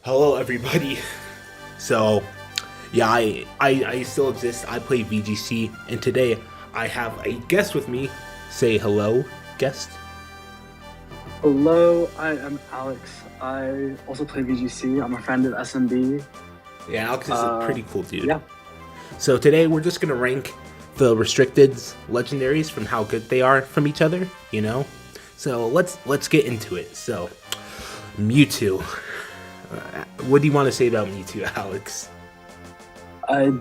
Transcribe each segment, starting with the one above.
Hello, everybody. So, yeah, I still exist. I play VGC, and today I have a guest with me. Say hello, guest. Hello, I am Alex. I also play VGC. I'm a friend of SMB. Yeah, Alex is a pretty cool dude. Yeah. So today we're just gonna rank the restricteds, legendaries from how good they are from each other. You know. So let's get into it. So, Mewtwo. What do you want to say about Mewtwo, Alex? I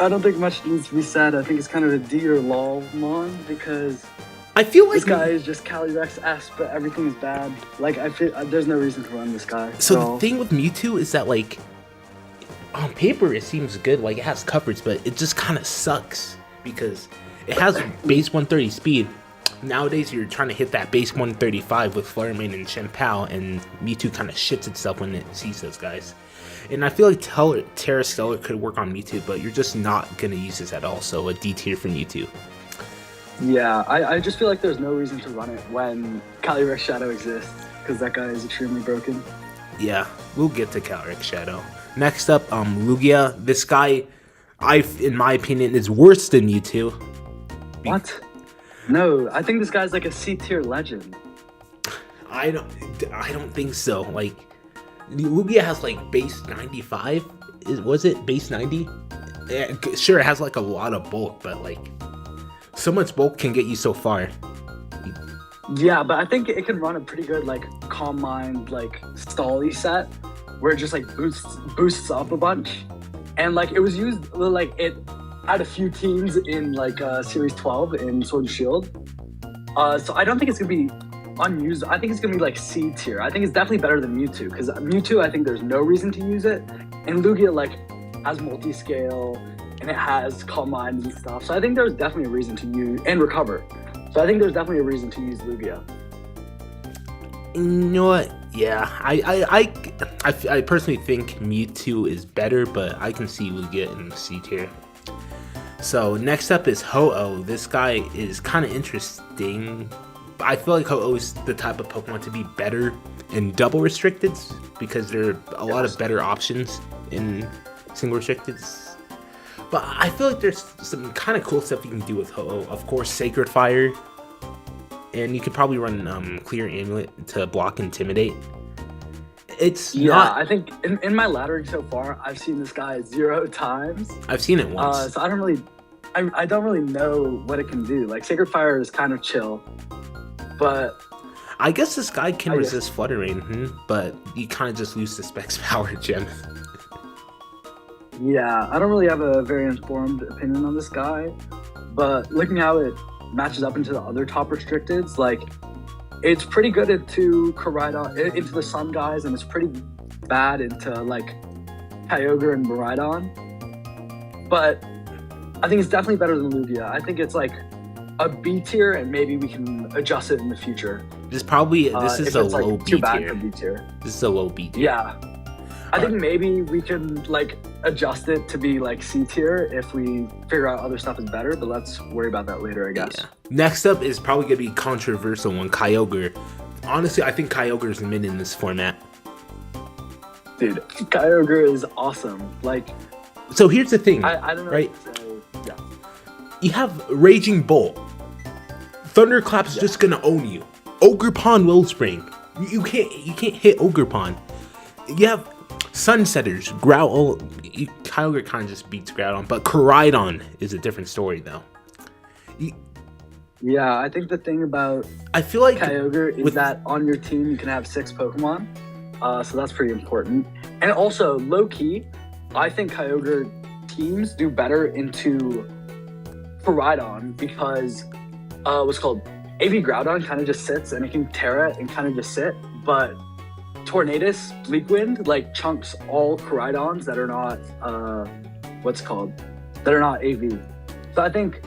don't think much needs to be said. I think it's kind of a D or lol mon because I feel like this guy is just Calyrex S, but everything is bad. Like I feel there's no reason to run this guy. So the thing with Mewtwo is that, like, on paper it seems good, like it has coverage, but it just kind of sucks because it has base 130 speed. Nowadays you're trying to hit that base 135 with Flare Main and Shenpao, and Mewtwo kind of shits itself when it sees those guys. And I feel like Terra Stellar could work on Mewtwo, but you're just not going to use this at all, so a D tier for Mewtwo. Yeah, I just feel like there's no reason to run it when Calyrex Shadow exists, because that guy is extremely broken. Yeah, we'll get to Calyrex Shadow. Next up, Lugia. This guy, in my opinion, is worse than Mewtwo. What? No, I think this guy's like a C tier legend. I don't think so. Like, Lugia has like base 95. Was it base 90? Yeah, sure, it has like a lot of bulk, but like, so much bulk can get you so far. Yeah, but I think it can run a pretty good like Calm Mind like Stally set where it just like boosts up a bunch, and like it was used like it had a few teams in like Series 12 in Sword and Shield. So I don't think it's gonna be unused. I think it's gonna be like C tier. I think it's definitely better than Mewtwo because Mewtwo I think there's no reason to use it, and Lugia like has multi-scale and it has Calm Mind and stuff. So I think there's definitely a reason to use and recover. So I think there's definitely a reason to use Lugia. You know what? Yeah, I personally think Mewtwo is better, but I can see Lugia in C tier. So next up is Ho-Oh. This guy is kind of interesting. I feel like Ho-Oh is the type of Pokemon to be better in double restricteds because there are a lot of better options in single restricteds. But I feel like there's some kind of cool stuff you can do with Ho-Oh. Of course, Sacred Fire. And you could probably run Clear Amulet to block Intimidate. It's not... I think in my laddering so far, I've seen this guy 0 times. I've seen it once. So I don't really know what it can do. Like, Sacred Fire is kind of chill. But... I guess this guy can resist Flutter Rain, but you kind of just lose the Specs Power Gem. Yeah, I don't really have a very informed opinion on this guy. But looking how it matches up into the other top restricteds, like... It's pretty good into Koraidon, into the Sun guys, and it's pretty bad into like Kyogre and Miraidon. But I think it's definitely better than Lugia. I think it's like a B tier, and maybe we can adjust it in the future. This is a low like, B too bad tier. for B tier. This is a low B tier. Yeah, I think maybe we can like adjust it to be like C tier if we figure out other stuff is better. But let's worry about that later, I guess. Yeah. Next up is probably gonna be controversial one, Kyogre. Honestly, I think Kyogre is mid in this format. Dude, Kyogre is awesome. Like, so here's the thing, I don't know, right? So, yeah. You have Raging Bolt. Thunderclap's just gonna own you. Ogerpon Wellspring. You can't hit Ogerpon. You have Sunsetters, Growl. Kyogre kind of just beats Groudon, but Koraidon is a different story though. Yeah, I think the thing about I feel like Kyogre is that on your team you can have 6 Pokemon, so that's pretty important. And also, low-key, I think Kyogre teams do better into Koraidon because what's called AV Groudon kind of just sits and it can Terra and kind of just sit, but Tornadus, Bleak Wind, like chunks all Koraidons that are not that are not AV. So I think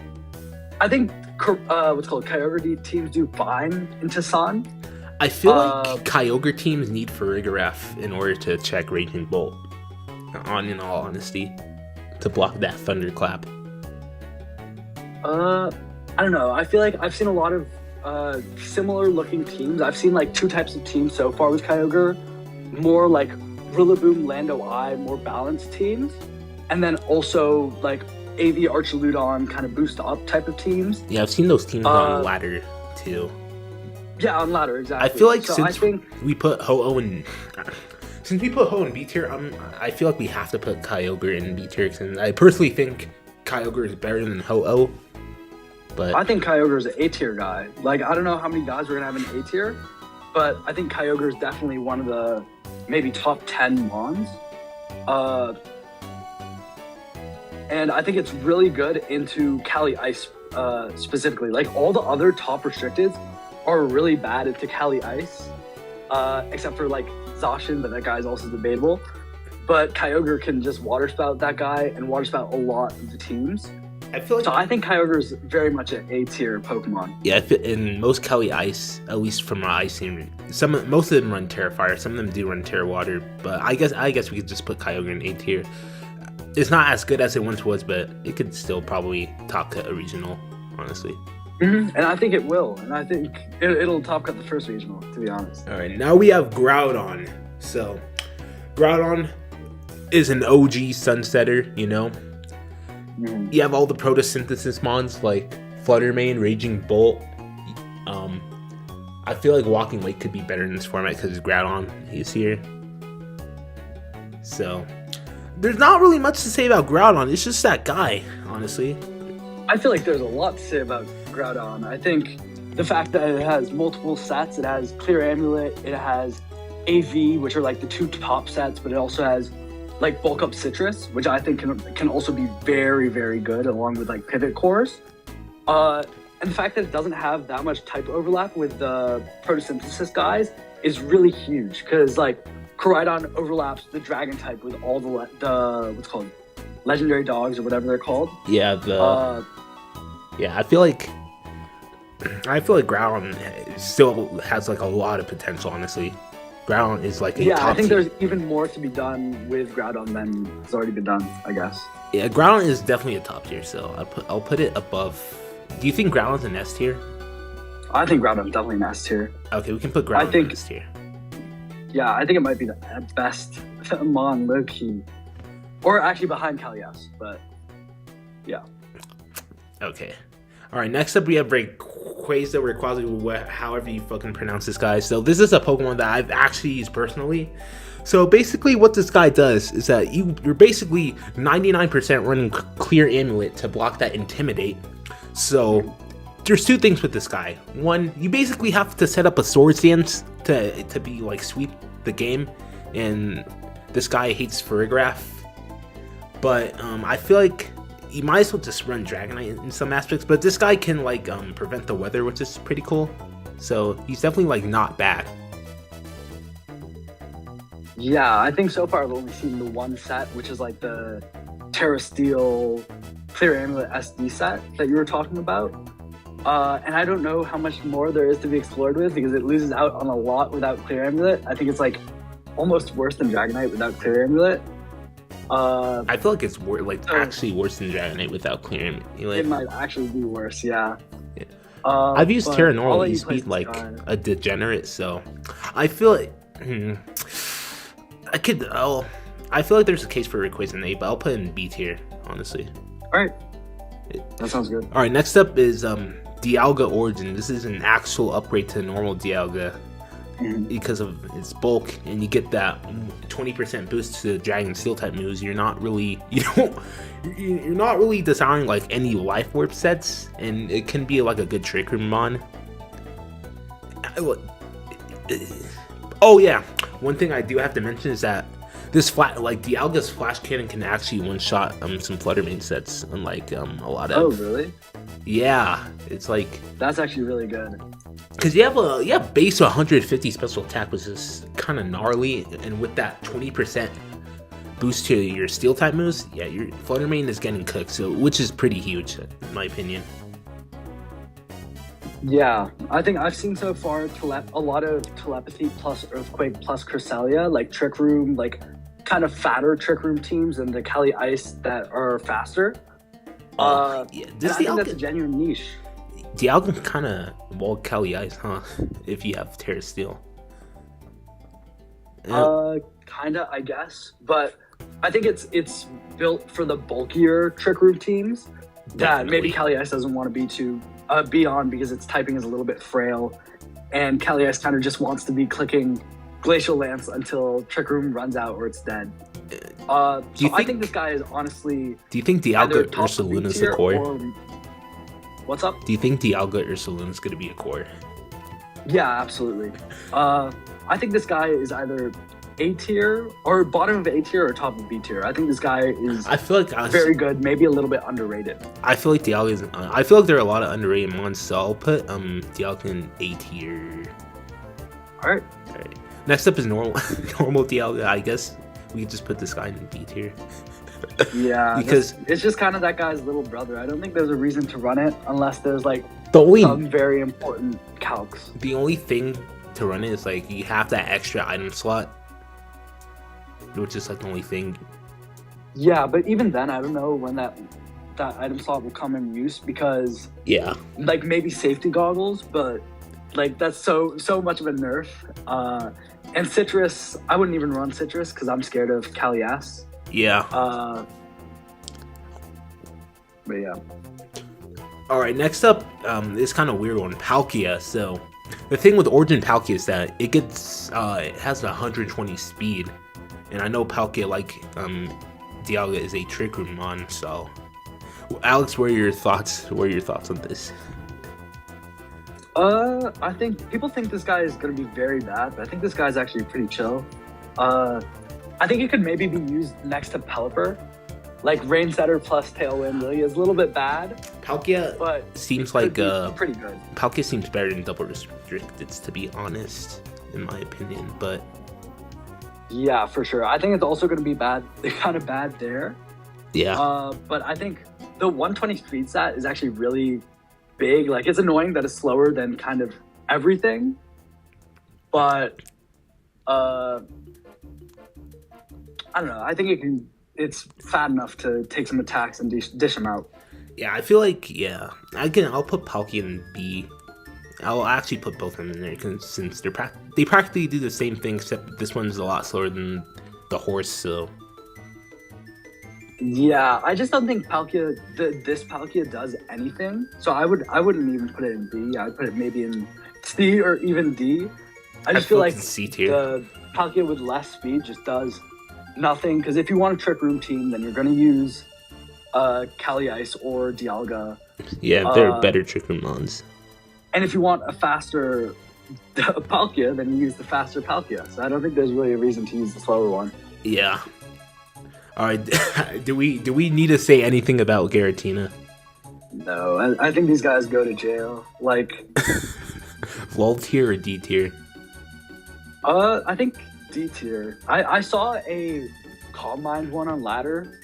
Kyogre teams do fine into Sun. I feel like Kyogre teams need Farigiraf in order to check Raging Bolt. In all honesty, to block that Thunderclap. I don't know. I feel like I've seen a lot of similar looking teams. I've seen like 2 types of teams so far with Kyogre. More like Rillaboom, Lando Eye, more balanced teams, and then also like AV Archaludon kind of boost up type of teams. Yeah, I've seen those teams on ladder too. Yeah, on ladder, exactly. I feel like so since we put Ho-Oh in B tier, I feel like we have to put Kyogre in B tier, and I personally think Kyogre is better than Ho-Oh. But I think Kyogre is an A tier guy. Like, I don't know how many guys we're gonna have in A tier, but I think Kyogre is definitely one of the maybe top 10 Mons. And I think it's really good into Cali Ice specifically. Like, all the other top restricteds are really bad into Cali Ice, except for like Zacian, but that guy's also debatable. But Kyogre can just water spout that guy and water spout a lot of the teams. I feel like I think Kyogre is very much an A tier Pokemon. Yeah, in most Cali Ice, at least from my ice team, most of them run Terra Fire. Some of them do run Terra Water, but I guess we could just put Kyogre in A tier. It's not as good as it once was, but it could still probably top cut a regional, honestly. And I think it will, and I think it'll top cut the first regional, to be honest. All right, now we have Groudon. So, Groudon is an OG Sunsetter, you know. You have all the photosynthesis mons like Flutter Mane, Raging Bolt. I feel like Walking Lake could be better in this format because Groudon is here. So, there's not really much to say about Groudon. It's just that guy, honestly. I feel like there's a lot to say about Groudon. I think the fact that it has multiple sets, it has Clear Amulet, it has AV, which are like the two top sets, but it also has like Bulk Up Citrus, which I think can also be very, very good, along with like Pivot Cores. And the fact that it doesn't have that much type overlap with the photosynthesis guys is really huge, because like Koraidon overlaps the Dragon type with all the what's called legendary dogs or whatever they're called. Yeah, I feel like Groudon still has like a lot of potential, honestly. Groudon is like a top I think tier. there's even more to be done with Groudon than has already been done, I guess. Yeah, Groudon is definitely a top tier, so I'll put it above. Do you think Groudon's an S tier? I think Groudon's definitely an S tier. Okay, we can put Groudon in S tier. Yeah, I think it might be the best Mon low key, or actually behind Kalias, but yeah. Okay. All right. Next up, we have Rayquaza, however you fucking pronounce this guy. So this is a Pokemon that I've actually used personally. So basically, what this guy does is that you're basically 99% running Clear Amulet to block that Intimidate. So there's two things with this guy. One, you basically have to set up a Swords Dance to be like sweep the game, and this guy hates Farigiraf. But I feel like you might as well just run Dragonite in some aspects, but this guy can like prevent the weather, which is pretty cool. So he's definitely like not bad. Yeah, I think so far I've only seen the one set, which is like the Terra Steel Clear Amulet SD set that you were talking about. And I don't know how much more there is to be explored with, because it loses out on a lot without Clear Amulet. I think it's like almost worse than Dragonite without Clear Amulet. I feel like it's actually worse than Dragonite without Clear Amulet. It might actually be worse, yeah. I've used Terra Normal to speed like a degenerate, so I feel like I feel like there's a case for Rayquaza in A, but I'll put it in B tier, honestly. Alright. That sounds good. Alright, next up is Dialga Origin. This is an actual upgrade to normal Dialga because of its bulk, and you get that 20% boost to the Dragon Steel type moves. You're not really desiring like any Life Warp sets, and it can be like a good Trick Room Mon. Oh yeah, one thing I do have to mention is that this Dialga's Flash Cannon can actually one-shot some Flutter Mane sets, unlike a lot of. Oh really? Yeah, it's like that's actually really good. Because you have base 150 special attack, which is kind of gnarly, and with that 20% boost to your Steel type moves, yeah, your Flutter Mane is getting cooked, so which is pretty huge in my opinion. Yeah, I think I've seen so far a lot of Telepathy plus Earthquake plus Cresselia, like Trick Room, like kind of fatter Trick Room teams, and the Cali Ice that are faster. I think that's a genuine niche. Dialga kind of Cali Ice, huh? If you have Terra Steel. Kinda, I guess, but I think it's built for the bulkier Trick Room teams that maybe Definitely. Ice doesn't want to be on because its typing is a little bit frail, and Ice kind of just wants to be clicking Glacial Lance until Trick Room runs out or it's dead. I think this guy is honestly Do you think either Dialga top of B Ursaluna is a tier core? or what's up? Do you think Dialga Ursaluna is going to be a core? Yeah, absolutely. I think this guy is either A tier or bottom of A tier or top of B tier. I think this guy is I feel like very good, maybe a little bit underrated. I feel like Dialga is. I feel like there are a lot of underrated mons, so I'll put Dialga in A tier. All right. All right. Next up is normal normal Dialga. I guess we could just put this guy in D tier. Yeah, because it's just kind of that guy's little brother. I don't think there's a reason to run it unless there's like the some very important calcs. only thing to run it is like you have that extra item slot, which is like the only thing. Yeah, but even then, I don't know when that item slot will come in use because Yeah. like maybe safety goggles, but like that's so much of a nerf. And Citrus, I wouldn't even run Citrus because I'm scared of Kalias. Yeah. But yeah. All right. Next up, is kind of weird one, Palkia. So the thing with Origin Palkia is that it gets it has 120 speed, and I know Palkia like Dialga is a Trick Room mon. So Alex, what are your thoughts? What are your thoughts on this? I think people think this guy is gonna be very bad, but I think this guy's actually pretty chill. I think it could maybe be used next to Pelipper. Like Rain Setter plus Tailwind really is a little bit bad. Palkia but seems like pretty good. Palkia seems better than Double Restricted, to be honest, in my opinion. But yeah, for sure. I think it's also gonna be bad. They're kind of bad there. yeah, But I think the 120 speed stat is actually really big. Like it's annoying that it's slower than kind of everything, but I don't know. I think it's fat enough to take some attacks and dish them out. yeah, I feel like I'll put Palkia in B. I'll actually put both of them in there since they practically do the same thing, except this one's a lot slower than the horse. So Yeah, I just don't think Palkia this Palkia does anything. So I wouldn't even put it in B. I'd put it maybe in C or even D. I just feel like C tier. The Palkia with less speed just does nothing. Because if you want a Trick Room team, then you're going to use Ice or Dialga. Yeah, they're better Trick Room mons. And if you want a faster Palkia, then you use the faster Palkia. So I don't think there's really a reason to use the slower one. Yeah. All right. do we need to say anything about Giratina? No, I think these guys go to jail. Like, Lull tier or D tier? I think D tier. I saw a Calm Mind one on ladder.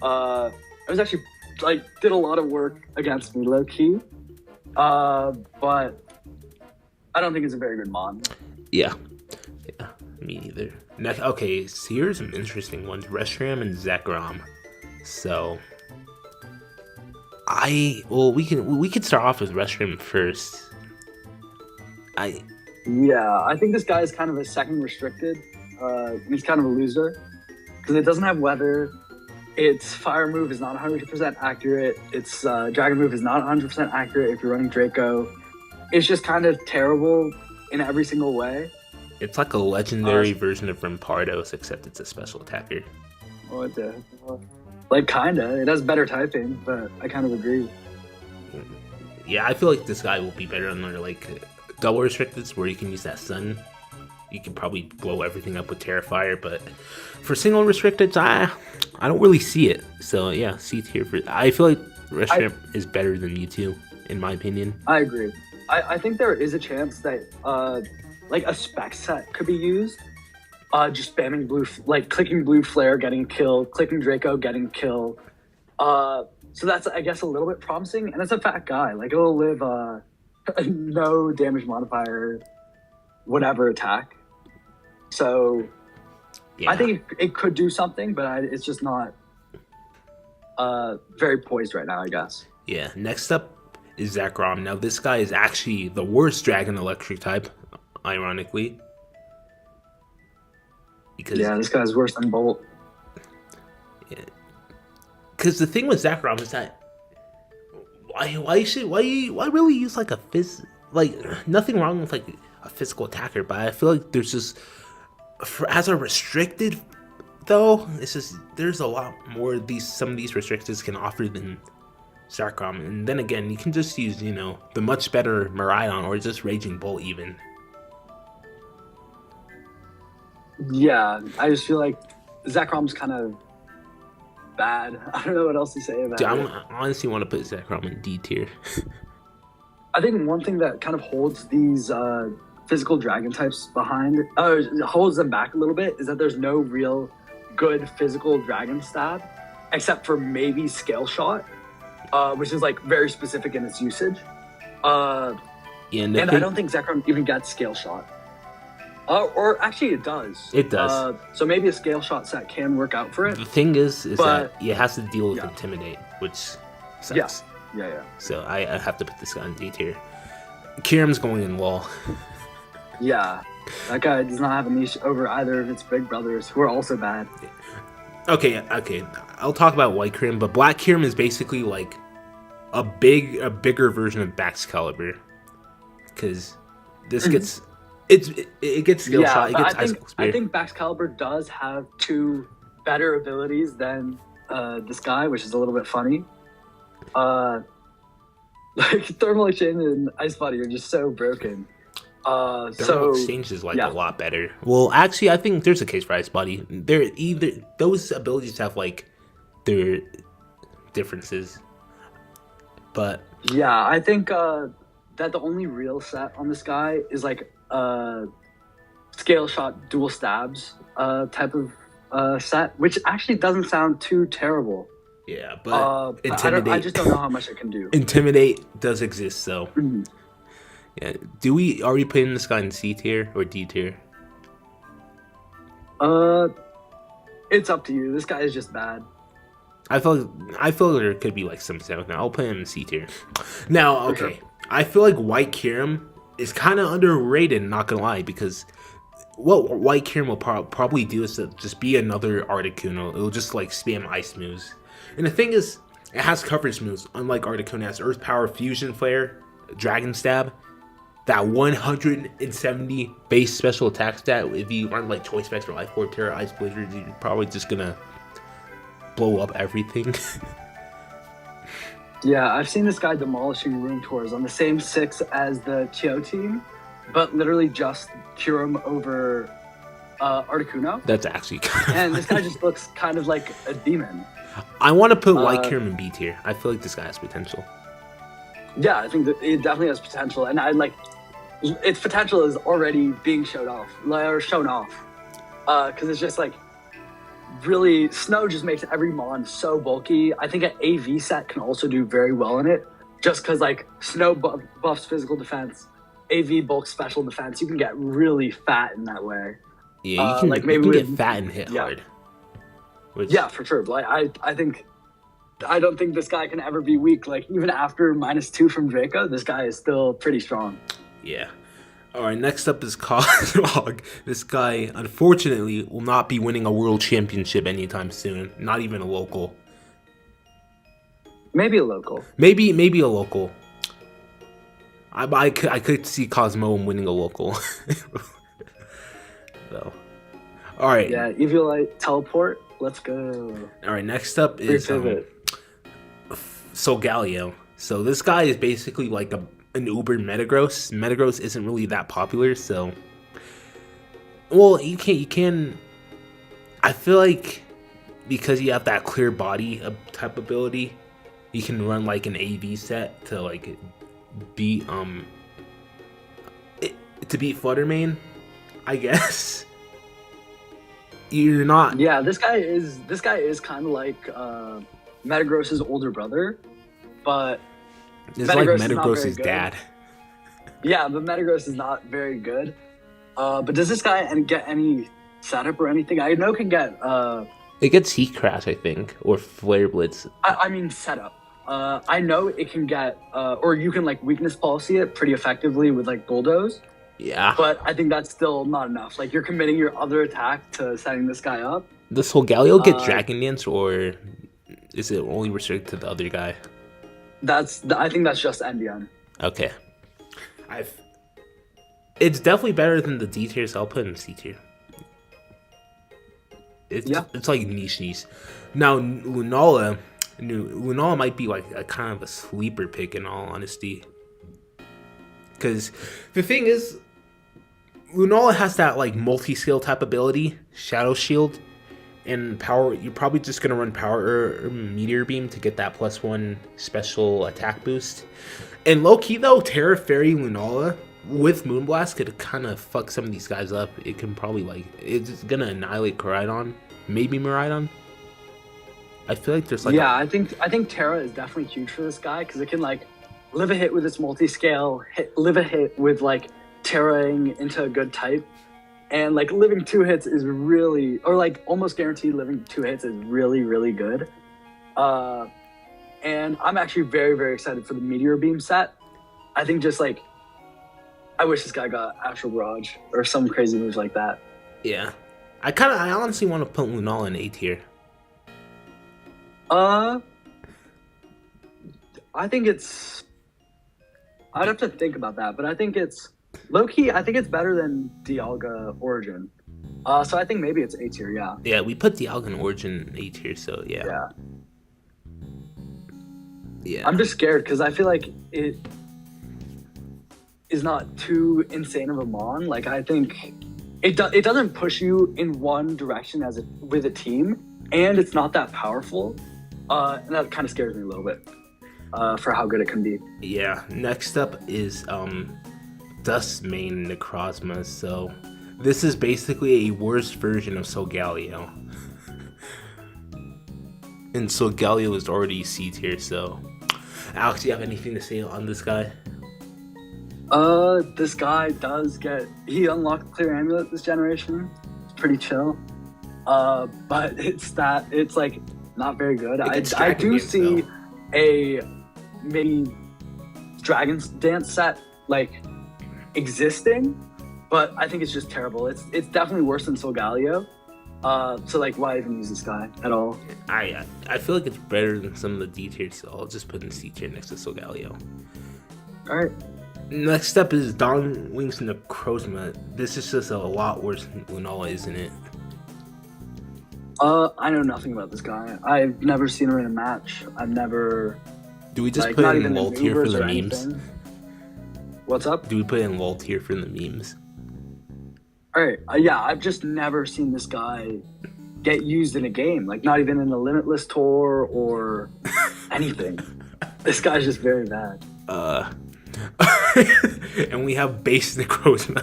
It was actually like did a lot of work against me low key. But I don't think it's a very good mon. Yeah, me neither. Okay, so here's some interesting ones: Reshiram and Zekrom. So, we can start off with Reshiram first. I think this guy is kind of a second restricted. He's kind of a loser because it doesn't have weather. Its fire move is not 100% accurate. Its dragon move is not 100% accurate if you're running Draco. It's just kind of terrible in every single way. It's like a legendary version of Rampardos, except it's a special attacker. What the? Like, kinda. It has better typing, but I kind of agree. Yeah, I feel like this guy will be better on their like double restricteds, where you can use that sun. You can probably blow everything up with Terrifier, but for single restricteds, I don't really see it. So yeah, C tier for. I feel like Reshiram is better than Mewtwo, in my opinion. I agree. I think there is a chance that like a spec set could be used. Just spamming blue, like clicking blue flare, getting kill, clicking Draco, getting kill. So that's I guess a little bit promising, and it's a fat guy. Like it'll live no damage modifier, whatever attack. So Yeah. I think it could do something, but it's just not very poised right now, I guess. Yeah, next up is Zekrom. Now, this guy is actually the worst Dragon Electric type, ironically. because Yeah, this guy's worse than Bolt. because the thing with Zekrom is that why really use like nothing wrong with like a physical attacker, but I feel like there's just as a restricted though, it's just there's a lot more some of these restricteds can offer than Zekrom, and then again you can just use the much better Miraidon or just Raging Bolt even. Yeah, I just feel like Zekrom's kind of bad. I don't know what else to say about Dude, it. I honestly want to put Zekrom in D tier. I think one thing that kind of holds these physical dragon types holds them back a little bit is that there's no real good physical dragon stab, except for maybe Scale Shot, which is like very specific in its usage. I don't think Zekrom even gets Scale Shot. Or actually, it does. It does. So maybe a Scale Shot set can work out for it. The thing is that it has to deal with Intimidate, which sucks. Yeah. So I have to put this guy in D tier. Kiram's going in wall. Yeah, that guy does not have a niche over either of its big brothers, who are also bad. Okay. I'll talk about White Kiram, but Black Kiram is basically like a bigger version of Baxcalibur, because this gets it gets skill shot. It gets Icicle Spear. I think Baxcalibur does have two better abilities than this guy, which is a little bit funny. Like Thermal Exchange and Ice Body are just so broken. Thermal Exchange is a lot better. Well, actually, I think there's a case for Ice Body. Those abilities have like their differences, but yeah, I think that the only real set on this guy is like Scale Shot dual stabs type of set, which actually doesn't sound too terrible. Yeah, but Intimidate. I just don't know how much it can do. Intimidate does exist, so. Yeah. Do we already put in this guy in C tier or D tier? It's up to you. This guy is just bad. I feel there could be like some stuff. Now I'll put him in C tier. Now, okay, sure. I feel like White Kiram is kind of underrated. Not gonna lie, because what White Kiram will probably do is to just be another Articuno. It'll just like spam ice moves. And the thing is, it has coverage moves. Unlike Articuno, it has Earth Power, Fusion Flare, Dragon Stab. That 170 base special attack stat. If you run like Choice Specs or Life Orb, Terra, Ice Blizzard, you're probably just gonna blow up everything. Yeah, I've seen this guy demolishing room tours on the same 6 as the Chio team, but literally just Kiram over Articuno. That's actually and this guy just looks kind of like a demon. I want to put White Kiram in B tier. I feel like this guy has potential. Yeah, I think that it definitely has potential, and I like its potential is already being shown off, because it's just like really Snow just makes every mon so bulky. I think an AV set can also do very well in it, just because like Snow buffs physical defense, AV bulks special defense. You can get really fat in that way. Yeah, you can, like maybe you can get fat and hit hard. Yeah, for sure. Like I don't think this guy can ever be weak. Like even after -2 from Draco, this guy is still pretty strong. Yeah. All right. Next up is Cosmog. This guy, unfortunately, will not be winning a world championship anytime soon. Not even a local. Maybe a local. Maybe a local. I could see Cosmo winning a local. So. All right. Yeah. Eviolite teleport. Let's go. All right. Next up is Solgaleo. So this guy is basically like an Uber Metagross. Metagross isn't really that popular, so you can. I feel like because you have that clear body type ability, you can run like an AV set to like beat Fluttermane, I guess. You're not. Yeah, this guy is kind of like Metagross's older brother, but it's like Metagross's dad. Yeah, but Metagross is not very good. But does this guy get any setup or anything? I know can get. It gets Heat Crash, I think, or Flare Blitz. I mean setup. I know it can get, or you can like weakness policy it pretty effectively with like Bulldoze. Yeah. But I think that's still not enough. Like, you're committing your other attack to setting this guy up. Does Solgaleo get Uh, Dragon Dance, or is it only restricted to the other guy? I think that's just NBN. Okay. I've. It's definitely better than the D tier, so I'll put it in C tier. It's like niche. Now Lunala might be like a kind of a sleeper pick in all honesty. Because the thing is, Lunala has that like multi-skill type ability, Shadow Shield, and power. You're probably just gonna run power or Meteor Beam to get that +1 special attack boost. And low key though, Terra Fairy Lunala with Moonblast could kind of fuck some of these guys up. It can probably like it's gonna annihilate Koraidon, maybe Miraidon. I feel like there's like I think Terra is definitely huge for this guy because it can like live a hit with its multi-scale, live a hit with like Terraing into a good type, and like living 2 hits is really, or like almost guaranteed living 2 hits is really good. And I'm actually very excited for the Meteor Beam set. I think just like I wish this guy got Astral Barrage or some crazy moves like that. Yeah. I honestly want to put Lunala in A tier. I think it's. I'd have to think about that, but I think it's low key. I think it's better than Dialga Origin. So I think maybe it's A tier. Yeah. Yeah, we put Dialga and Origin in A tier, so yeah. Yeah. I'm just scared because I feel like it is not too insane of a mon. Like I think it doesn't push you in one direction with a team, and it's not that powerful. And that kind of scares me a little bit for how good it can be. Yeah. Next up is Dustmane Necrozma. So this is basically a worse version of Solgaleo. And Solgaleo is already C tier, so Alex, do you have anything to say on this guy? This guy he unlocked Clear Amulet this generation. It's pretty chill. But it's like not very good. I do see a maybe Dragon's Dance set like existing, but I think it's just terrible. It's definitely worse than Solgaleo. So like why even use this guy at all? I feel like it's better than some of the D tiers, so I'll just put in C tier next to Solgaleo. Alright. Next up is Dawnwing's Necrozma. This is just a lot worse than Lunala, isn't it? I know nothing about this guy. I've never seen him in a match. I've never. Do we just put in LOL tier for the memes? Anything. What's up? Do we put in LOL tier for the memes? Alright, yeah, I've just never seen this guy get used in a game. Like, not even in a Limitless tour or anything. This guy's just very bad. And we have base Necrozma.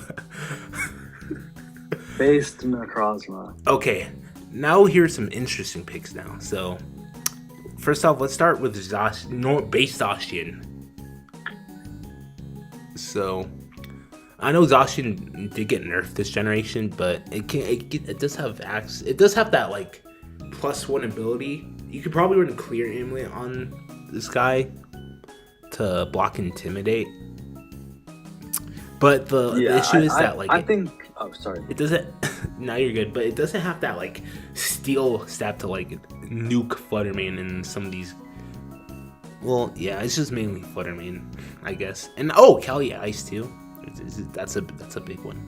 Based Necrozma. Okay, now here's some interesting picks now. So, first off, let's start with base Zacian. So, I know Zacian did get nerfed this generation, but it does have that like +1 ability. You could probably run a Clear Amulet on this guy to block Intimidate. But the issue is that like I think. Oh, sorry. It doesn't. Now you're good, but it doesn't have that like steel stat to like nuke Fluttermane and some of these. Well, yeah, it's just mainly Fluttermane, I guess. And Kali Ice too. That's a big one.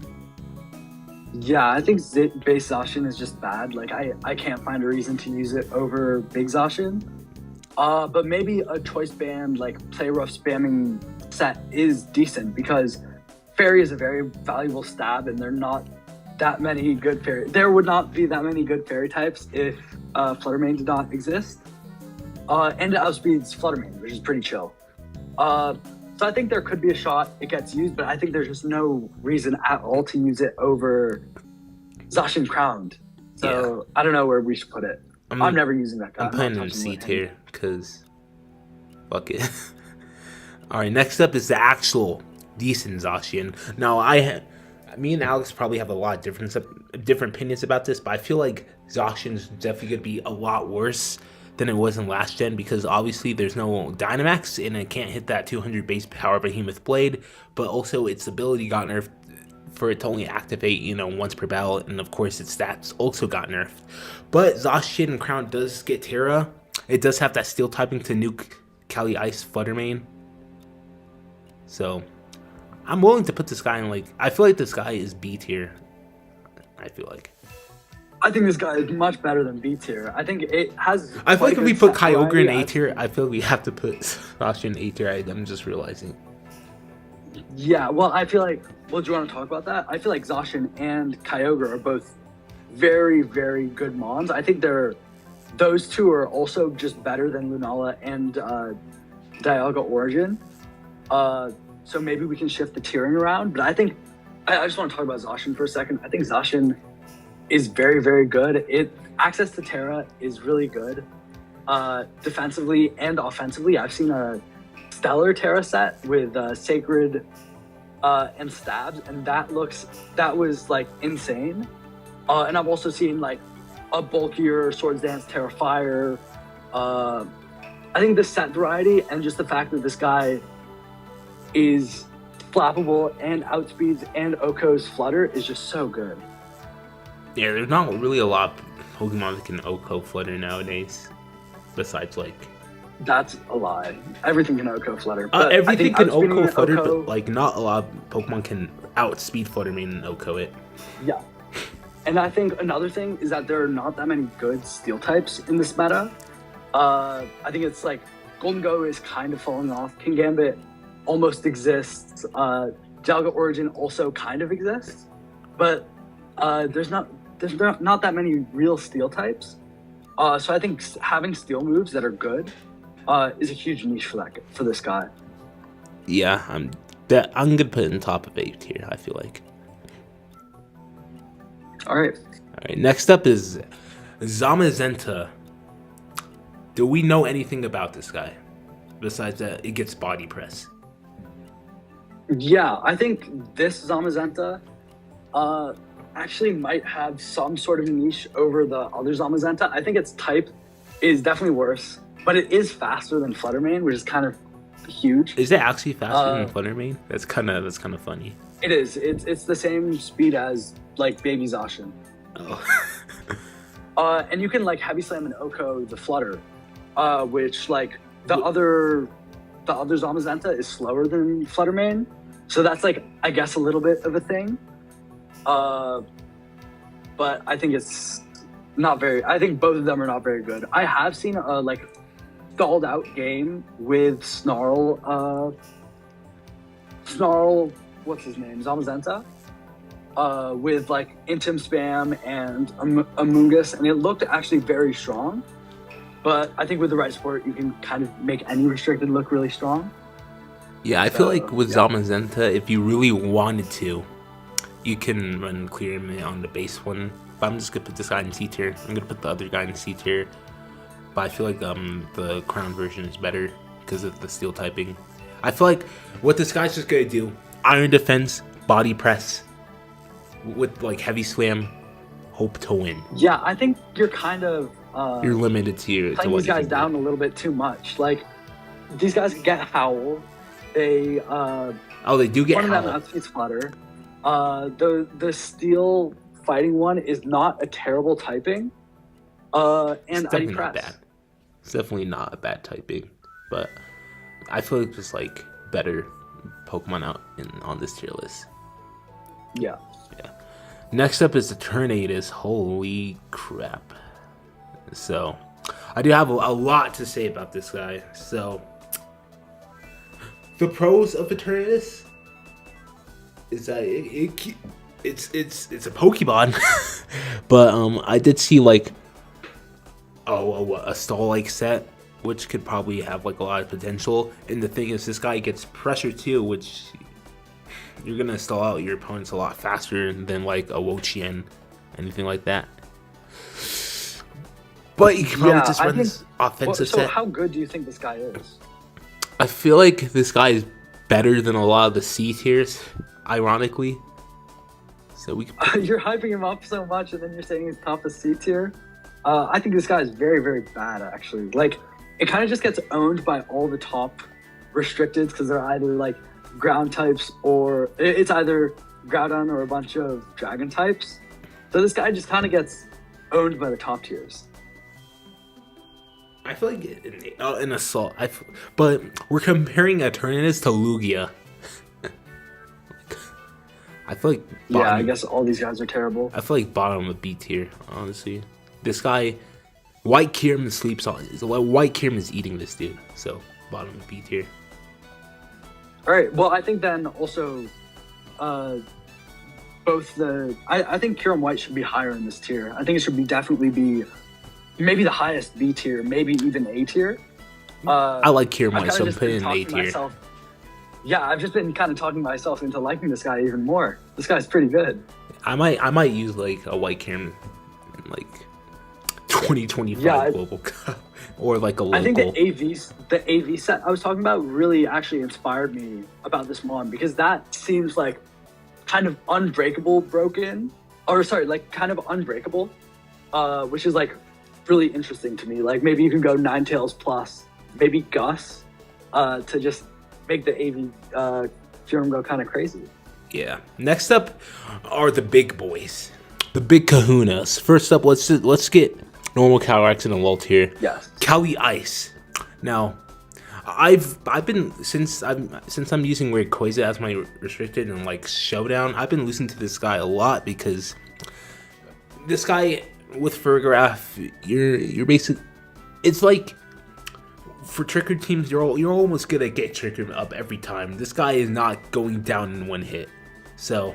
Yeah, I think base Zacian is just bad. Like I can't find a reason to use it over big Zacian. But maybe a choice band like play rough spamming set is decent because Fairy is a very valuable stab, and there would not be that many good fairy types if Fluttermane did not exist. And it outspeeds Fluttermane, which is pretty chill. So I think there could be a shot it gets used, but I think there's just no reason at all to use it over Zacian Crowned. So I don't know where we should put it. I'm never using that guy. I'm putting in C tier because fuck it. All right, next up is the actual decent Zacian. Now me and Alex probably have a lot of different opinions about this, but I feel like Zacian's definitely gonna be a lot worse than it was in last gen because obviously there's no Dynamax and it can't hit that 200 base power Behemoth Blade, but also its ability got nerfed for it to only activate, once per battle, and of course its stats also got nerfed. But Zacian and Crown does get Terra. It does have that steel typing to nuke Kali Ice Fluttermane. So I'm willing to put this guy in, I feel like this guy is B tier. I feel like. I think this guy is much better than B tier. I think it has. I feel like if we put Kyogre in A tier, I feel like we have to put Zacian in A tier. I'm just realizing. Yeah, well, I feel like. Well, do you want to talk about that? I feel like Zacian and Kyogre are both very, very good mons. I think those two are also just better than Lunala and Dialga Origin. So maybe we can shift the tiering around. But I think I just want to talk about Zacian for a second. I think Zacian is very, very good. Access to Terra is really good. Defensively and offensively, I've seen a Stellar Terra set with Sacred and Stabs, and that was like insane. And I've also seen like a bulkier Swords Dance Terra Fire. I think the set variety and just the fact that this guy is flappable and outspeeds and Oko's Flutter is just so good. Yeah, there's not really a lot of Pokemon that can Oko Flutter nowadays. Besides, That's a lie. Everything can Oko Flutter. Everything can Oko Flutter, but not a lot of Pokemon can outspeed Fluttermane and Oko it. Yeah. And I think another thing is that there are not that many good Steel types in this meta. I think it's Golden Go is kind of falling off. King Gambit almost exists. Dialga Origin also kind of exists. But there's not that many real Steel types. So I think having Steel moves that are good is a huge niche for this guy. Yeah, I'm gonna put it in top of A tier, I feel like. All right. Next up is Zamazenta. Do we know anything about this guy besides that it gets body press? Yeah, I think this Zamazenta actually might have some sort of niche over the other Zamazenta. I think its type is definitely worse, but it is faster than Fluttermane, which is kind of huge. Is it actually faster than Fluttermane? That's kind of funny. It is. It's the same speed as Baby Zacian. Oh. And you can Heavy Slam and Oko the Flutter, which the other Zamazenta is slower than Fluttermane, so that's I guess a little bit of a thing. But I think it's not very. I think both of them are not very good. I have seen a stalled out game with Snarl. What's his name? Zamazenta. With Intim Spam and Amoonguss, and it looked actually very strong. But I think with the right support, you can kind of make any restricted look really strong. Yeah, I feel with Zamazenta, if you really wanted to, you can run Clear Him on the base one. But I'm just gonna put this guy in C tier. I'm gonna put the other guy in C tier. But I feel the Crown version is better because of the Steel typing. I feel what this guy's just gonna do: Iron Defense, Body Press, with Heavy Slam, hope to win. Yeah, I think you're kind of you're limited to playing these guys down a little bit too much. These guys get Howl. They they do get one Howl. of them outspeeds Flutter. The Steel fighting one is not a terrible typing. And ID Press. Bad. It's definitely not a bad typing, but I feel just better Pokemon out on this tier list. Yeah. Next up is the Tornadus. Holy crap. So, I do have a lot to say about this guy. So, the pros of the Tornadus is that it's a Pokemon. But I did see a stall set, which could probably have a lot of potential. And the thing is, this guy gets pressure too, which you're gonna stall out your opponents a lot faster than a Wo-Chien, anything like that. But you can probably just run this offensive set. So how good do you think this guy is? I feel this guy is better than a lot of the C tiers, ironically. So we can... You're hyping him up so much, and then you're saying he's top of C tier. I think this guy is very, very bad, actually. It kind of just gets owned by all the top restricteds because they're either ground types, or it's either Groudon are a bunch of dragon types. So this guy just kind of gets owned by the top tiers. I feel like in Assault, but we're comparing Eternatus to Lugia. I feel like Yeah, I guess all these guys are terrible. I feel like bottom of B tier, honestly. This guy, White Kieran sleeps on. White Kieran is eating this dude, so bottom of B tier. All right. Well, I think then also, both the I think Kieran White should be higher in this tier. I think it should definitely be maybe the highest B tier, maybe even A tier. I like Kieran White, so I'm putting in A tier. Yeah, I've just been kind of talking myself into liking this guy even more. This guy's pretty good. I might use like a White Kieran in like 2025 Global Cup or like a local. I think the AV set I was talking about really actually inspired me about this mon, because that seems like kind of unbreakable broken, or sorry, like kind of unbreakable, which is like really interesting to me. Like maybe you can go Ninetales plus, maybe Gus, to just make the AV Furum go kind of crazy. Yeah. Next up are the big boys, the big kahunas. First up, let's get normal Calyrex in a lull tier. Yes. Cali Ice. Now, I've been since I'm using Rayquaza as my restricted and like Showdown. I've been listening to this guy a lot because this guy with Fergraph, you're basically, it's like, for trigger teams, you're almost gonna get triggered up every time. This guy is not going down in one hit, so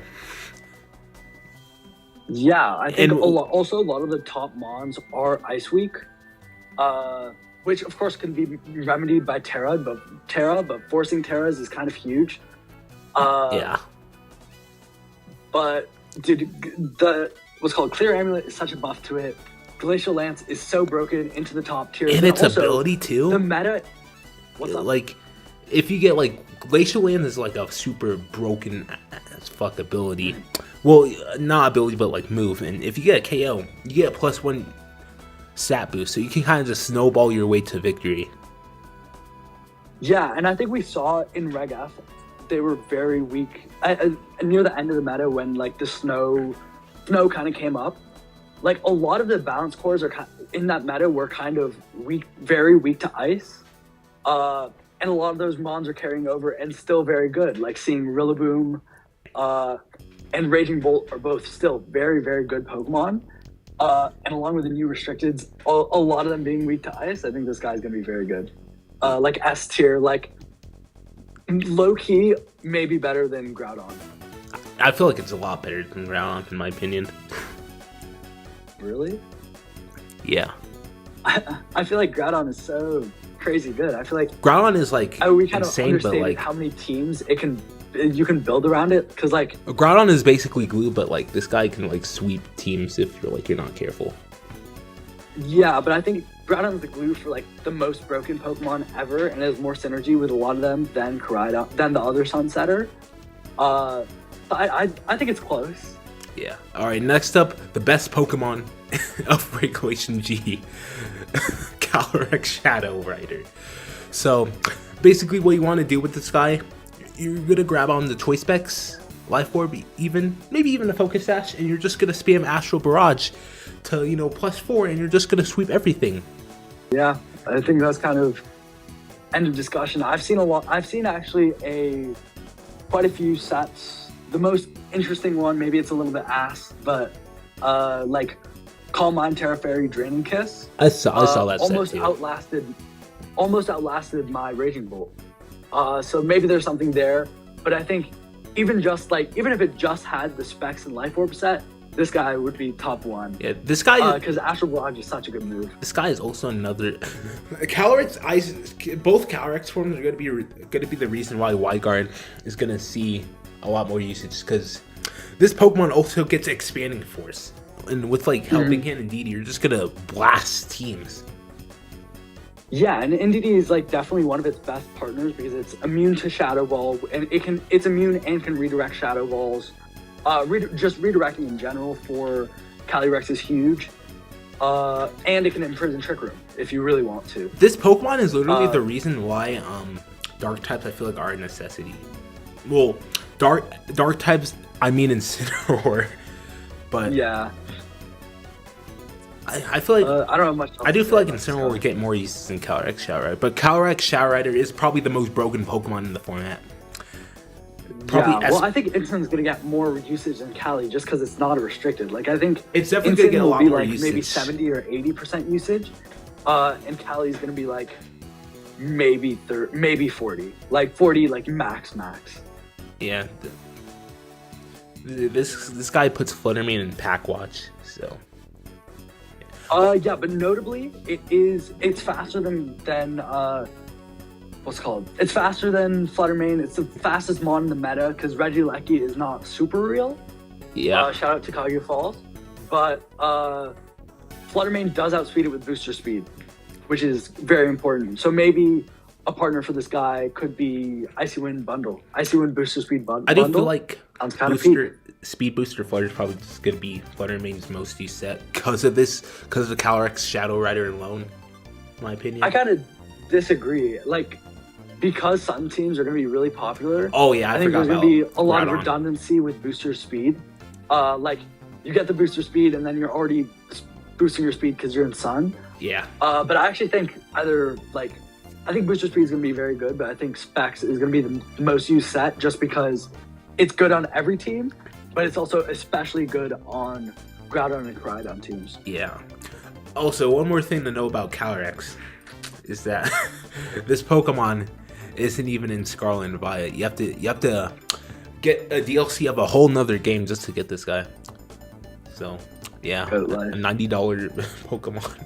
yeah, I think also a lot of the top mons are Ice Weak, which of course can be remedied by Terra, but forcing Terras is kind of huge. Yeah. But dude, what's called Clear Amulet is such a buff to it. Glacial Lance is so broken into the top tier. And its also, ability too. The meta. What's up? Like, if you get like Glacial Lance is like a super broken as fuck ability. Well, not ability, but like move. And if you get a KO, you get a +1 stat boost, so you can kind of just snowball your way to victory. Yeah, and I think we saw in Reg F, they were very weak near the end of the meta when like the snow kind of came up. Like a lot of the balance cores are in that meta were kind of weak, very weak to ice, and a lot of those mons are carrying over and still very good. Like seeing Rillaboom, and Raging Bolt are both still very, very good Pokemon. And along with the new restricteds, a lot of them being weak to ice, I think this guy's gonna be very good. Like S tier, like low key, maybe better than Groudon. I feel like it's a lot better than Groudon in my opinion. Really? Yeah. I feel like Groudon is so crazy good. I feel like Groudon is like we kind insane, of but like how many teams you can build around it, because like Groudon is basically glue, but like this guy can like sweep teams if you're not careful. Yeah, but I think Groudon is the glue for like the most broken Pokemon ever, and has more synergy with a lot of them than the other Sunsetter. I think it's close. Yeah. All right. Next up, the best Pokemon of Regulation G, Calyrex Shadow Rider. So, basically, what you want to do with this guy, you're gonna grab on the Choice Specs, Life Orb, maybe even a Focus Sash, and you're just gonna spam Astral Barrage to +4, and you're just gonna sweep everything. Yeah, I think that's kind of end of discussion. I've seen actually quite a few sets. The most interesting one, maybe it's a little bit ass, but like Calm Mind, Terra Fairy, Draining Kiss. I saw that almost set too. Almost outlasted my Raging Bolt. So maybe there's something there, but I think even if it just had the specs and Life Orb set, this guy would be top 1. Yeah, this guy, because Astral Barrage is such a good move. This guy is also another Calyrex. Both Calyrex forms are going to be the reason why Wyguard is going to see a lot more usage, because this Pokemon also gets Expanding Force, and with like Helping Hand and DD, you're just gonna blast teams. Yeah, and NDD is like definitely one of its best partners because it's immune to Shadow Ball, and it's immune and can redirect Shadow Balls. Just redirecting in general for Calyrex is huge, and it can imprison Trick Room if you really want to. This Pokemon is literally the reason why Dark types I feel like are a necessity. Well, dark types I mean Incineroar, but Yeah. I feel like I don't have much. I do feel like Incineroar would get more uses than Calyrex Shadow Rider, but Calyrex Shadow Rider is probably the most broken Pokemon in the format. Probably Yeah, well, I think Instin's gonna get more usage than Cali just because it's not restricted. Like, I think it's definitely gonna get a will lot be more like usage. maybe 70 or 80% usage, and Cali's gonna be like maybe 30, maybe 40, like 40, like max. Yeah. This guy puts Fluttermane in Pack Watch, so. Yeah, but notably, it's faster than what's it called? It's faster than Fluttermane. It's the fastest mon in the meta because Regieleki is not super real. Yeah. Shout out to Kaguya Falls, but Fluttermane does outspeed it with booster speed, which is very important. So maybe a partner for this guy could be Icy Wind Bundle, Icy Wind Booster Speed Bundle. I do feel like booster Speed Booster Flutter is probably just gonna be Fluttermane's most used set because of the Calyrex Shadow Rider alone, in my opinion. I kind of disagree. Like, because Sun teams are gonna be really popular. Oh yeah, I think there's gonna be a lot of redundancy with booster speed. Like, you get the booster speed and then you're already boosting your speed because you're in Sun. Yeah. But I actually think I think booster speed is going to be very good, but I think Specs is going to be the most used set just because it's good on every team, but it's also especially good on Groudon and Koraidon teams. Yeah. Also, one more thing to know about Calyrex is that this Pokemon isn't even in Scarlet and Violet. You have to get a DLC of a whole nother game just to get this guy. So, yeah, a $90 Pokemon.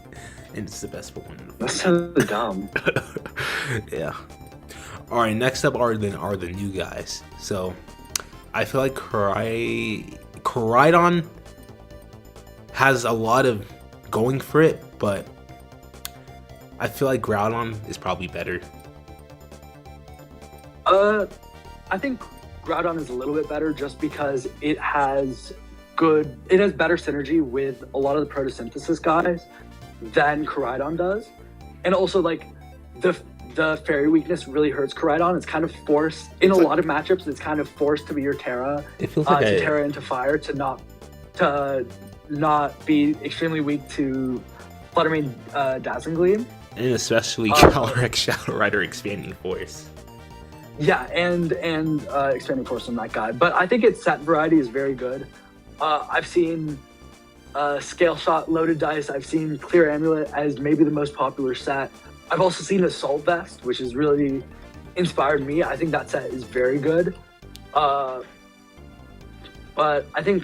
And it's the best Pokemon. That's so dumb. Yeah. All right. Next up are the new guys. So I feel like Koraidon has a lot of going for it, but I feel like Groudon is probably better. I think Groudon is a little bit better just because it has better synergy with a lot of the photosynthesis guys than Koraidon does. And also, like, the fairy weakness really hurts Koraidon. It's kind of forced in a lot of matchups. It's kind of forced to be your Terra, it feels like to Terra into Fire, to not be extremely weak to Fluttermane, Dazzling Gleam, and especially Calyrex Shadow Rider Expanding Force. Yeah, and Expanding Force from that guy. But I think its set variety is very good. I've seen Scale Shot, Loaded Dice. I've seen Clear Amulet as maybe the most popular set. I've also seen Assault Vest, which has really inspired me. I think that set is very good. But I think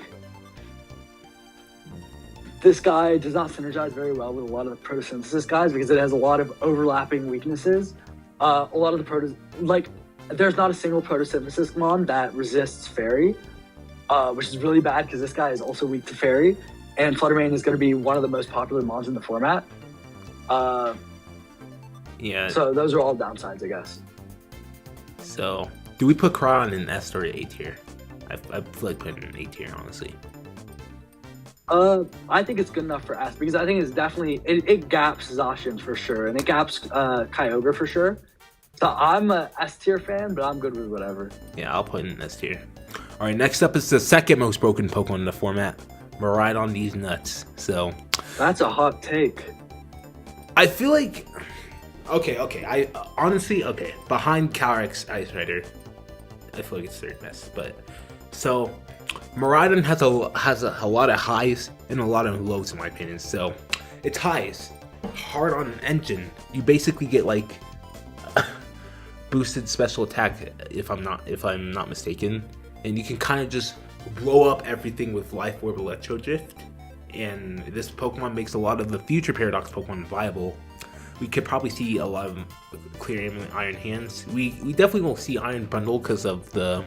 this guy does not synergize very well with a lot of the photosynthesis guys because it has a lot of overlapping weaknesses. A lot of the there's not a single photosynthesis mon that resists Fairy, which is really bad because this guy is also weak to Fairy. And Fluttermane is going to be one of the most popular mons in the format. Yeah. So those are all downsides, I guess. So, do we put Koraidon in S or A tier? I feel like putting it in A tier, honestly. I think it's good enough for S because I think it's definitely it gaps Zacians for sure, and it gaps Kyogre for sure. So I'm a S tier fan, but I'm good with whatever. Yeah, I'll put it in S tier. All right, next up is the second most broken Pokemon in the format. Miraidon these nuts. So that's a hot take. I feel like okay. I honestly behind Calyrex Ice Rider, I feel like it's third best. But so Miraidon has a lot of highs and a lot of lows in my opinion. So its highs, hard on engine. You basically get like boosted special attack if I'm not mistaken, and you can kind of just blow up everything with Life Orb Electro Drift, and this Pokemon makes a lot of the future Paradox Pokemon viable. We could probably see a lot of Clear Amulet Iron Hands. We definitely won't see Iron Bundle because of the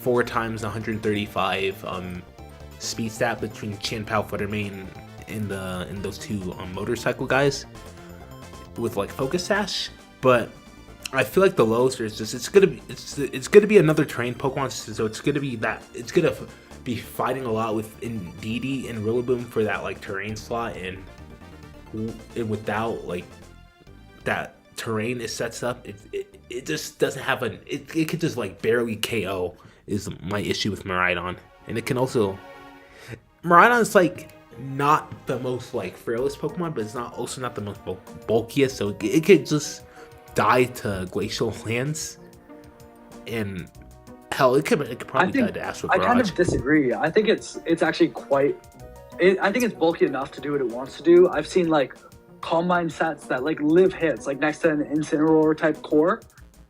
4 times 135 speed stat between Chien-Pao, Fluttermane, and those two motorcycle guys with like Focus Sash. But I feel like the lowest is just it's gonna be another terrain Pokemon, so it's gonna be fighting a lot with Indeedee and Rillaboom for that like terrain slot, and without like that terrain it sets up, it just doesn't have it could just like barely KO is my issue with Miraidon. And it can also... Miraidon is like not the most like frailest Pokemon, but it's also not the most bulkiest, so it could just die to glacial lands. And hell, it could probably die to Astral Barrage. I kind of disagree. I think it's actually quite... I think it's bulky enough to do what it wants to do. I've seen like Calm Mind sets that like live hits, like next to an Incineroar type core.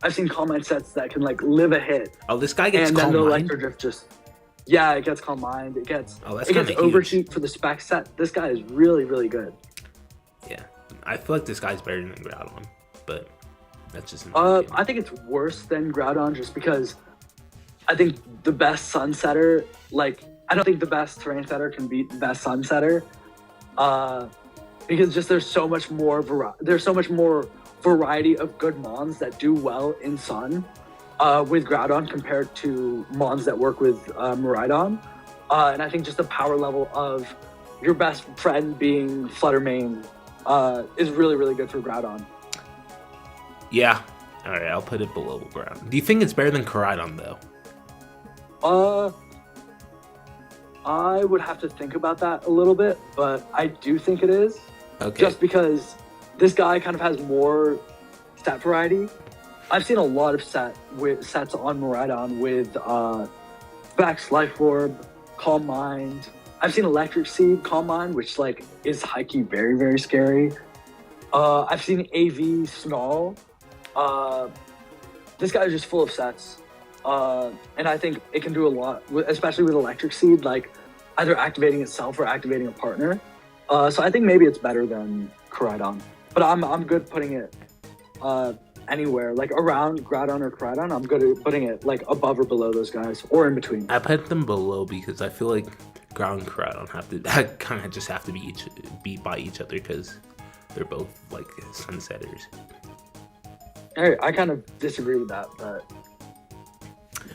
I've seen Calm Mind sets that can like live a hit. Oh, this guy gets and Calm then the Mind? Electro Drift yeah, it gets Calm Mind. It gets huge. Overheat for the spec set. This guy is really, really good. Yeah, I feel like this guy's better than Groudon, but that's just I think it's worse than Groudon just because I think the best Sunsetter, like, I don't think the best Terrain Setter can beat the best Sunsetter. Because just there's so much more variety of good Mons that do well in Sun with Groudon compared to Mons that work with Miraidon. And I think just the power level of your best friend being Fluttermane is really, really good for Groudon. Yeah. Alright, I'll put it below Groudon. Do you think it's better than Koraidon, though? I would have to think about that a little bit, but I do think it is. Okay. Just because this guy kind of has more stat variety. I've seen a lot of sets on Miraidon with Vex, Life Orb, Calm Mind. I've seen Electric Seed, Calm Mind, which like is high-key very, very scary. I've seen AV Snarl. This guy is just full of sets. And I think it can do a lot, especially with Electric Seed, like either activating itself or activating a partner. So I think maybe it's better than Koraidon. But I'm good putting it anywhere, like around Groudon or Koraidon. I'm good at putting it like above or below those guys, or in between. I put them below because I feel like Groudon and Koraidon kind of just have to be beat by each other because they're both like Sunsetters. I kind of disagree with that, but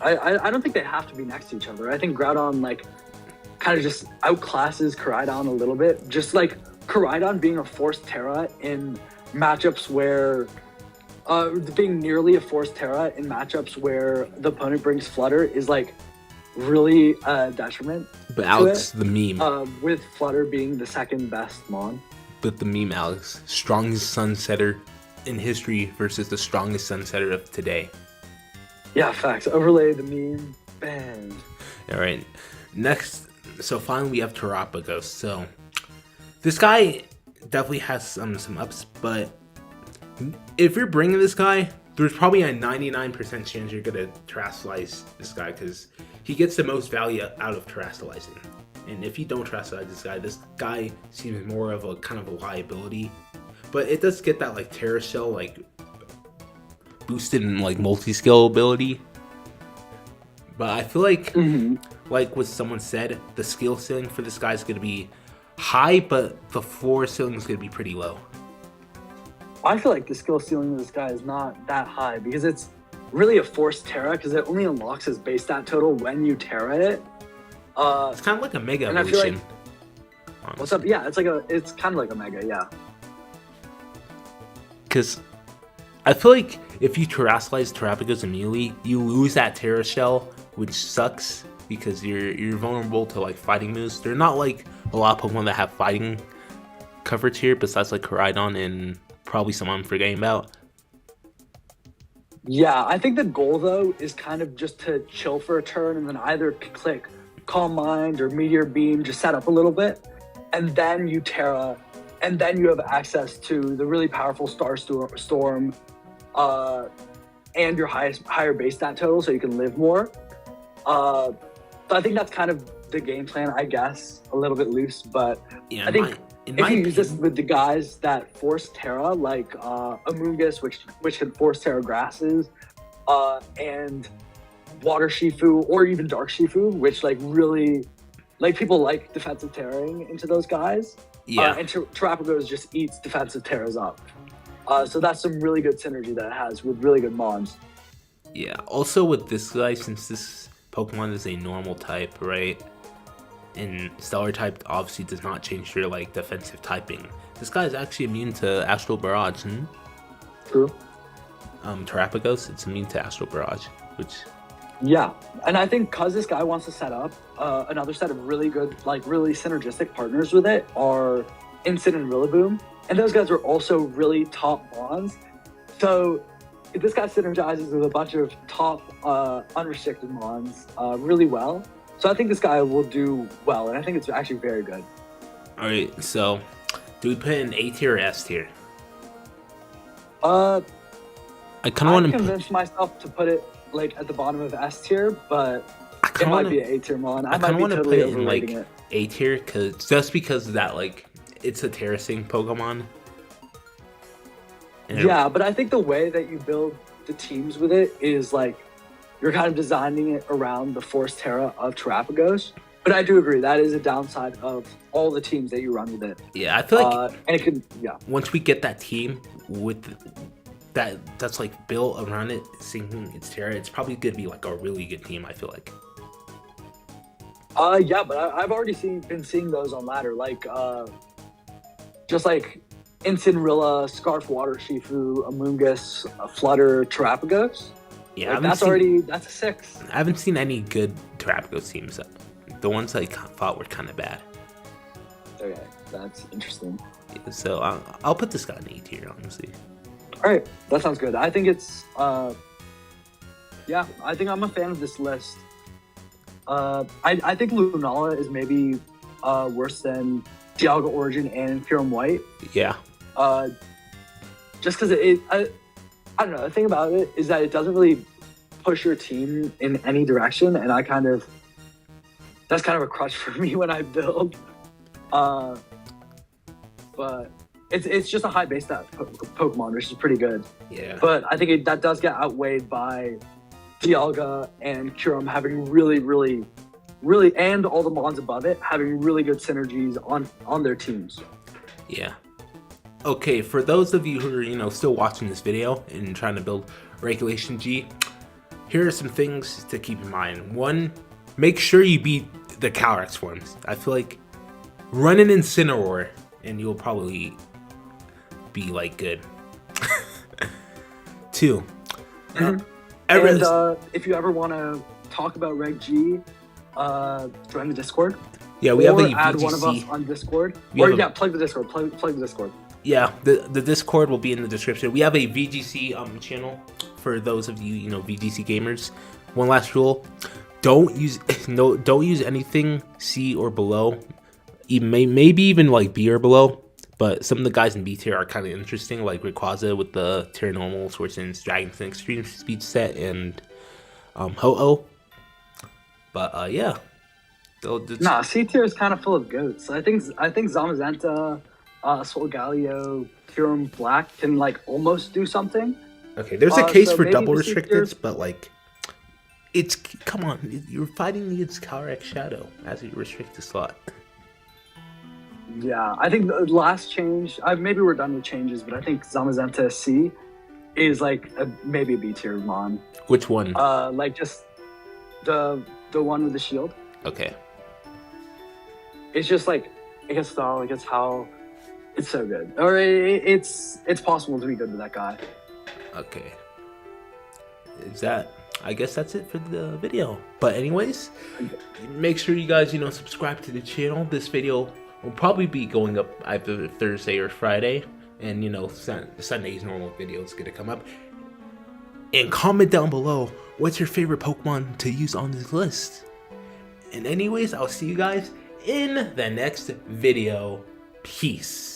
I don't think they have to be next to each other. I think Groudon like kind of just outclasses Koraidon a little bit. Just like Koraidon being a Force Terra in matchups where being nearly a Force Terra in matchups where the opponent brings Flutter is like really a detriment. But Alex, the meme. With Flutter being the second best Mon. But the meme, Alex, strongest Sunsetter in history versus the strongest Sunsetter of today. Yeah, facts. Overlay the meme. Bang. All right. Next, so finally we have Terapagos. So this guy definitely has some ups, but if you're bringing this guy, there's probably a 99% chance you're gonna terrestrialize this guy because he gets the most value out of terrestrializing. And if you don't terrestrialize this guy seems more of a kind of a liability. But it does get that like Terra Shell like boosted in like multi-skill ability. But I feel like like what someone said, the skill ceiling for this guy is gonna be high, but the floor ceiling is gonna be pretty low. I feel like the skill ceiling of this guy is not that high because it's really a Force Terra because it only unlocks his base stat total when you Terra it. It's kind of like a Mega Evolution. Like, what's up? Yeah, it's kind of like a Mega, yeah. Because I feel like if you terrestrialize Terapagos immediately, you lose that Terra Shell, which sucks because you're vulnerable to like fighting moves. They're not like a lot of Pokemon that have fighting coverage here, besides like Koraidon and probably someone I'm forgetting about. Yeah, I think the goal though is kind of just to chill for a turn and then either click Calm Mind or Meteor Beam, just set up a little bit, and then you Terra, and then you have access to the really powerful Star Storm, and your higher base stat total, so you can live more. So I think that's kind of the game plan, I guess, a little bit loose, but yeah, I think if you use this with the guys that Force Terra, like Amoonguss, which can Force Terra grasses, and Water Shifu, or even Dark Shifu, which like really, like people like defensive terraing into those guys. Yeah. And Terapagos just eats defensive terras up. So that's some really good synergy that it has with really good Mons. Yeah. Also with this guy, since this Pokemon is a normal type, right? And Stellar type obviously does not change your like defensive typing. This guy is actually immune to Astral Barrage. True. Terapagos, it's immune to Astral Barrage, which Yeah, and I think because this guy wants to set up another set of really good, like really synergistic partners with it are Instant and Rillaboom, and those guys are also really top mons. So if this guy synergizes with a bunch of top unrestricted mons really well. So I think this guy will do well, and I think it's actually very good. All right, so do we put it in A tier or S tier? Uh, I kind of want I to convinced myself to put it like at the bottom of S tier, but it might be an A tier mon. I kind of want to put it in like A tier because of that, like, it's a terracing Pokemon. Yeah, but I think the way that you build the teams with it is like you're kind of designing it around the Force Terra of Terrapagos. But I do agree that is a downside of all the teams that you run with it. Yeah, I feel like and it could, yeah. Once we get that team with that's like built around it, thinking it's Terra, it's probably gonna be like a really good team. I feel like. Yeah, but I've already been seeing those on ladder, like just like Incineroar, Scarf Water Shifu, Amoonguss, Flutter, Terrapagos. Yeah, like, that's a 6. I haven't seen any good Terrapagos teams. The ones I thought were kind of bad. Okay, that's interesting. Yeah, so I'll put this guy in A tier, honestly. All right, that sounds good. I think it's yeah, I think I'm a fan of this list. I think Lunala is maybe worse than Dialga Origin and Imperium White. Yeah. Just because I don't know. The thing about it is that it doesn't really push your team in any direction, and that's kind of a crutch for me when I build. But it's just a high base stat Pokemon, which is pretty good. Yeah. But I think that does get outweighed by Dialga and Kyurem having really, and all the mons above it having really good synergies on their teams. Yeah. Okay, for those of you who are, still watching this video and trying to build Regulation G, here are some things to keep in mind. One, make sure you beat the Calyrex forms. I feel like run an Incineroar and you'll probably be like good. 2. And if you ever want to talk about Reg G, join the Discord. Yeah, we have a VGC. Add one of us on Discord. Plug the Discord. Plug the Discord. Yeah, the Discord will be in the description. We have a VGC channel for those of you, VGC gamers. One last rule: don't use anything C or below. Maybe even like B or below. But some of the guys in B tier are kind of interesting, like Rayquaza with the Terra Normal, Swordson's Dragon's Extreme Speed set, and Ho-Oh. But yeah. Nah, C tier is kind of full of goats. I think Zamazenta, Solgaleo, Kyurem Black can like almost do something. Okay, there's a case for double restricteds, but like, come on, you're fighting against Calyrex Shadow as a restricted slot. Yeah, I think the last change, maybe we're done with changes, but I think Zamazenta C is like maybe a B tier mon. Which one? Like just the one with the shield. Okay. It's just like it gets style, it gets howl. It's so good. Or it's possible to be good with that guy. Okay. I guess that's it for the video. But anyways, make sure you guys, subscribe to the channel. This video will probably be going up either Thursday or Friday. And, Sunday's normal video is going to come up. And comment down below, what's your favorite Pokemon to use on this list? And anyways, I'll see you guys in the next video. Peace.